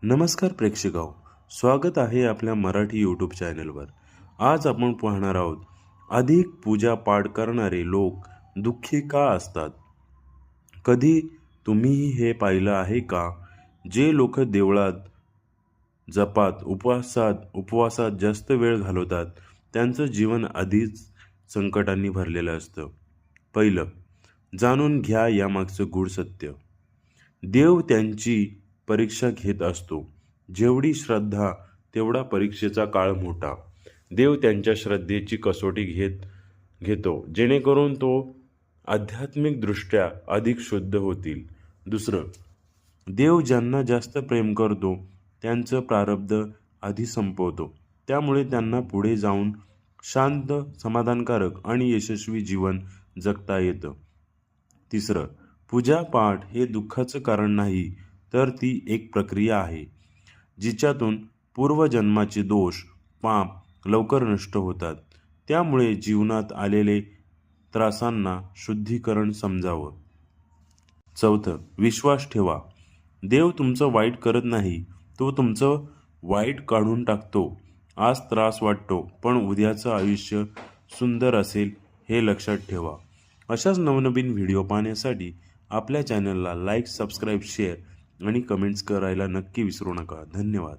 नमस्कार प्रेक्षकांनो, स्वागत आहे आपल्या मराठी यूट्यूब चॅनलवर। आज आपण पाहणार आहोत अधिक पूजा पाठ करणारे लोक दुःखी का असतात। कधी तुम्ही हे पाहिलं आहे का, जे लोक देवळात जपात उपवासात जास्त वेळ घालवतात त्यांचं जीवन आधीच संकटांनी भरलेलं असतं। पहिलं, जाणून घ्या यामागचं गूढ सत्य। देव त्यांची परीक्षा घेत असतो। जेवढी श्रद्धा तेवढा परीक्षेचा काळ मोठा। देव त्यांच्या श्रद्धेची कसोटी घेतो जेणेकरून तो आध्यात्मिकदृष्ट्या अधिक शुद्ध होतील। दुसरं, देव ज्यांना जास्त प्रेम करतो त्यांचं प्रारब्ध आधी संपवतो, त्यामुळे त्यांना पुढे जाऊन शांत, समाधानकारक आणि यशस्वी जीवन जगता येतं। तिसरं, पूजा पाठ हे दुःखाचं कारण नाही, तर ती एक प्रक्रिया आहे जिच्यातून पूर्वजन्माचे दोष, पाप लवकर नष्ट होतात। त्यामुळे जीवनात आलेले त्रासांना शुद्धीकरण समजावं। चौथं, विश्वास ठेवा। देव तुमचं वाईट करत नाही, तो तुमचं वाईट काढून टाकतो। आज त्रास वाटतो, पण उद्याचं आयुष्य सुंदर असेल हे लक्षात ठेवा। अशाच नवनवीन व्हिडिओ पाहण्यासाठी आपल्या चॅनलला लाईक, सबस्क्राईब, शेअर आणि कमेंट्स करायला नक्की विसरू नका। धन्यवाद।